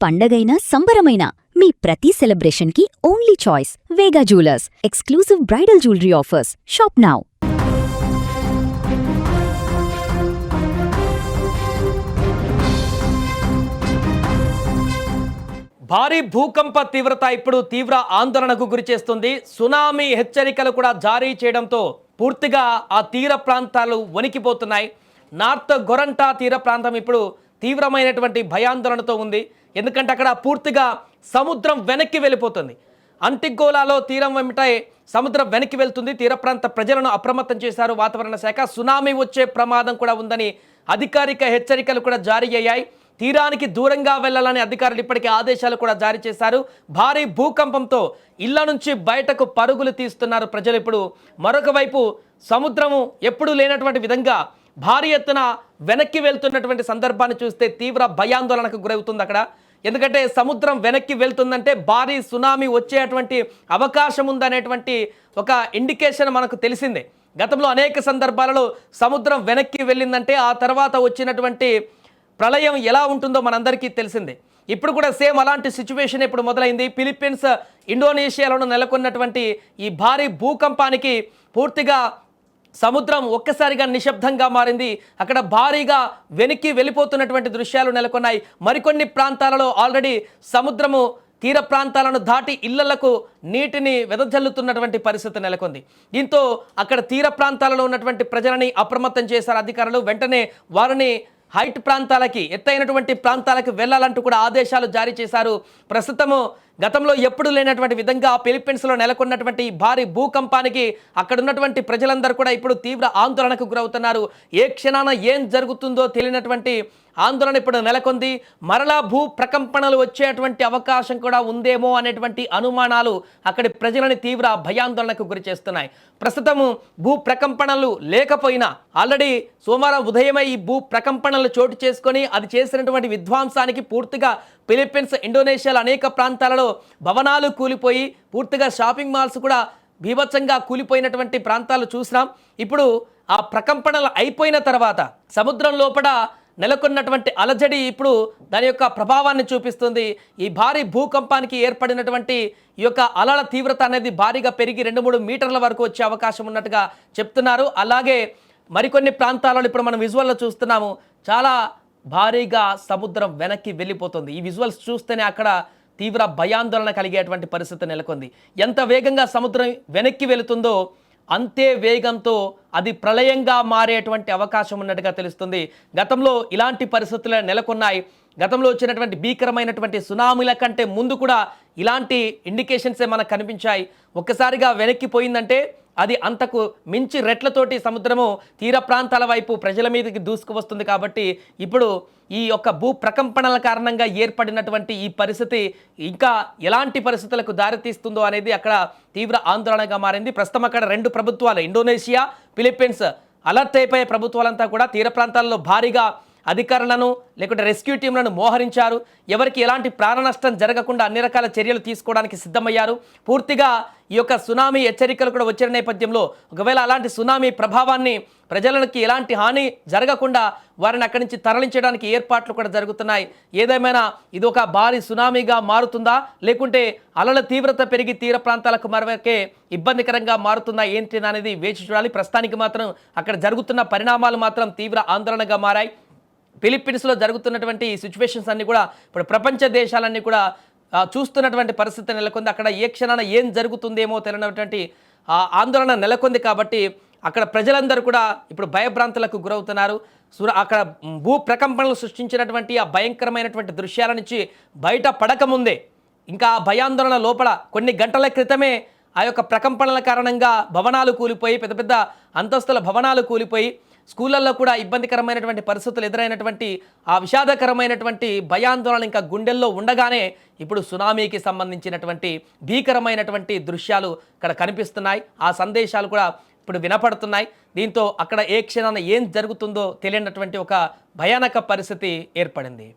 పండగైనా సంబరమైనా మీ ప్రతి సెలబ్రేషన్కి only choice Vega jewellers. Exclusive bridal jewellery offers. Shop now. భారీ భూకంప తీవ్రత ఇప్పుడు తీవ్ర ఆందోళనకు గురిచేస్తుంది. సునామీ హెచ్చరికలు కూడా జారీ చేయడంతో పూర్తిగా ఆ తీర ప్రాంతాలు వణికిపోతున్నాయి. నార్త్ గొరంటా తీర ప్రాంతం ఇప్పుడు తీవ్రమైనటువంటి భయాందోళనతో ఉంది. ఎందుకంటే అక్కడ పూర్తిగా సముద్రం వెనక్కి వెళ్ళిపోతుంది. అంటిగోలాలో తీరం వెంబటే సముద్రం వెనక్కి వెళ్తుంది. తీర ప్రాంత ప్రజలను అప్రమత్తం చేశారు వాతావరణ శాఖ. సునామీ వచ్చే ప్రమాదం కూడా ఉందని అధికారిక హెచ్చరికలు కూడా జారీ అయ్యాయి. తీరానికి దూరంగా వెళ్లాలని అధికారులు ఇప్పటికే ఆదేశాలు కూడా జారీ చేశారు. భారీ భూకంపంతో ఇళ్ల నుంచి బయటకు పరుగులు తీస్తున్నారు ప్రజలు. ఇప్పుడు మరొక వైపు సముద్రము ఎప్పుడూ లేనటువంటి విధంగా భారీ ఎత్తున వెనక్కి వెళ్తున్నటువంటి సందర్భాన్ని చూస్తే తీవ్ర భయాందోళనకు గురవుతుంది అక్కడ. ఎందుకంటే సముద్రం వెనక్కి వెళ్తుందంటే భారీ సునామీ వచ్చేటువంటి అవకాశం ఉందనేటువంటి ఒక ఇండికేషన్ మనకు తెలిసిందే. గతంలో అనేక సందర్భాలలో సముద్రం వెనక్కి వెళ్ళిందంటే ఆ తర్వాత వచ్చినటువంటి ప్రళయం ఎలా ఉంటుందో మనందరికీ తెలిసిందే. ఇప్పుడు కూడా సేమ్ అలాంటి సిచ్యువేషన్ ఇప్పుడు మొదలైంది. ఫిలిప్పీన్స్, ఇండోనేషియాలో నెలకొన్నటువంటి ఈ భారీ భూకంపానికి పూర్తిగా సముద్రం ఒక్కసారిగా నిశ్శబ్దంగా మారింది. అక్కడ భారీగా వెనక్కి వెళ్ళిపోతున్నటువంటి దృశ్యాలు నెలకొన్నాయి. మరికొన్ని ప్రాంతాలలో ఆల్రెడీ సముద్రము తీర ప్రాంతాలను దాటి ఇళ్లకు నీటిని వెదజల్లుతున్నటువంటి పరిస్థితి నెలకొంది. దీంతో అక్కడ తీర ప్రాంతాలలో ఉన్నటువంటి ప్రజలని అప్రమత్తం చేశారు అధికారులు. వెంటనే వారిని హైట్ ప్రాంతాలకి, ఎత్తైనటువంటి ప్రాంతాలకు వెళ్ళాలంటూ కూడా ఆదేశాలు జారీ చేశారు. ప్రస్తుతము గతంలో ఎప్పుడు లేనటువంటి విధంగా ఫిలిప్పీన్స్లో నెలకొన్నటువంటి భారీ భూకంపానికి అక్కడ ఉన్నటువంటి ప్రజలందరూ కూడా ఇప్పుడు తీవ్ర ఆందోళనకు గురవుతున్నారు. ఏ క్షణాన ఏం జరుగుతుందో తెలియనటువంటి ఆందోళన ఇప్పుడు నెలకొంది. మరలా భూ ప్రకంపనలు వచ్చేటువంటి అవకాశం కూడా ఉందేమో అనేటువంటి అనుమానాలు అక్కడి ప్రజలని తీవ్ర భయాందోళనకు గురి చేస్తున్నాయి. ప్రస్తుతము భూ ప్రకంపనలు లేకపోయినా ఆల్రెడీ సోమవారం ఉదయమే ఈ భూ ప్రకంపనలు చోటు చేసుకొని అది చేసినటువంటి విధ్వంసానికి పూర్తిగా ఫిలిప్పీన్స్, ఇండోనేషియాలో అనేక ప్రాంతాలలో భవనాలు కూలిపోయి పూర్తిగా షాపింగ్ మాల్స్ కూడా బీభత్సంగా కూలిపోయినటువంటి ప్రాంతాలు చూసినాం. ఇప్పుడు ఆ ప్రకంపనలు అయిపోయిన తర్వాత సముద్రం లోపల నెలకొన్నటువంటి అలజడి ఇప్పుడు దాని యొక్క ప్రభావాన్ని చూపిస్తుంది. ఈ భారీ భూకంపానికి ఏర్పడినటువంటి ఈ యొక్క అలల తీవ్రత అనేది భారీగా పెరిగి 2-3 మీటర్ల వరకు వచ్చే అవకాశం ఉన్నట్టుగా చెప్తున్నారు. అలాగే మరికొన్ని ప్రాంతాలలో ఇప్పుడు మనం విజువల్లో చూస్తున్నాము, చాలా భారీగా సముద్రం వెనక్కి వెళ్ళిపోతుంది. ఈ విజువల్స్ చూస్తేనే అక్కడ తీవ్ర భయాందోళన కలిగేటువంటి పరిస్థితి నెలకొంది. ఎంత వేగంగా సముద్రం వెనక్కి వెళుతుందో అంతే వేగంతో అది ప్రళయంగా మారేటువంటి అవకాశం ఉన్నట్టుగా తెలుస్తుంది. గతంలో ఇలాంటి పరిస్థితులు నెలకొన్నాయి. గతంలో వచ్చినటువంటి భీకరమైనటువంటి సునామీల కంటే ముందు కూడా ఇలాంటి ఇండికేషన్సే మనకు కనిపించాయి. ఒక్కసారిగా వెనక్కిపోయిందంటే అది అంతకు మించి రెట్లతోటి సముద్రము తీర ప్రాంతాల వైపు ప్రజల మీదకి దూసుకు వస్తుంది. కాబట్టి ఇప్పుడు ఈ యొక్క భూ ప్రకంపనల కారణంగా ఏర్పడినటువంటి ఈ పరిస్థితి ఇంకా ఎలాంటి పరిస్థితులకు దారితీస్తుందో అనేది అక్కడ తీవ్ర ఆందోళనగా మారింది. ప్రస్తుతం అక్కడ 2 ప్రభుత్వాలు, ఇండోనేషియా, ఫిలిప్పీన్స్ అలర్ట్ అయిపోయే ప్రభుత్వాలంతా కూడా తీర ప్రాంతాల్లో భారీగా అధికారులను లేకుంటే రెస్క్యూ టీంలను మోహరించారు. ఎవరికి ఎలాంటి ప్రాణ నష్టం జరగకుండా అన్ని రకాల చర్యలు తీసుకోవడానికి సిద్ధమయ్యారు. పూర్తిగా ఈ యొక్క సునామీ హెచ్చరికలు కూడా వచ్చిన నేపథ్యంలో ఒకవేళ అలాంటి సునామీ ప్రభావాన్ని ప్రజలకి ఎలాంటి హాని జరగకుండా వారిని అక్కడి నుంచి తరలించడానికి ఏర్పాట్లు కూడా జరుగుతున్నాయి. ఏదేమైనా ఇది ఒక భారీ సునామీగా మారుతుందా, లేకుంటే అలల తీవ్రత పెరిగి తీర ప్రాంతాలకు మరొకే ఇబ్బందికరంగా మారుతుందా ఏంటి అనేది వేచి చూడాలి. ప్రస్తుతానికి మాత్రం అక్కడ జరుగుతున్న పరిణామాలు మాత్రం తీవ్ర ఆందోళనగా మారాయి. ఫిలిప్పీన్స్లో జరుగుతున్నటువంటి సిచ్యువేషన్స్ అన్నీ కూడా ఇప్పుడు ప్రపంచ దేశాలన్నీ కూడా చూస్తున్నటువంటి పరిస్థితి నెలకొంది. అక్కడ ఏ క్షణాన ఏం జరుగుతుందేమో తెలియనటువంటి ఆందోళన నెలకొంది. కాబట్టి అక్కడ ప్రజలందరూ కూడా ఇప్పుడు భయభ్రాంతులకు గురవుతున్నారు. అక్కడ భూ ప్రకంపనలు సృష్టించినటువంటి ఆ భయంకరమైనటువంటి దృశ్యాల నుంచి బయట పడకముందే ఇంకా భయాందోళన లోపల కొన్ని గంటల క్రితమే ఆ యొక్క ప్రకంపనల కారణంగా భవనాలు కూలిపోయి, పెద్ద పెద్ద అంతస్తుల భవనాలు కూలిపోయి, స్కూళ్ళల్లో కూడా ఇబ్బందికరమైనటువంటి పరిస్థితులు ఎదురైనటువంటి ఆ విషాదకరమైనటువంటి భయాందోళన ఇంకా గుండెల్లో ఉండగానే ఇప్పుడు సునామీకి సంబంధించినటువంటి భీకరమైనటువంటి దృశ్యాలు ఇక్కడ కనిపిస్తున్నాయి. ఆ సందేశాలు కూడా ఇప్పుడు వినపడుతున్నాయి. దీంతో అక్కడ ఏ క్షణాన ఏం జరుగుతుందో తెలియనటువంటి ఒక భయానక పరిస్థితి ఏర్పడింది.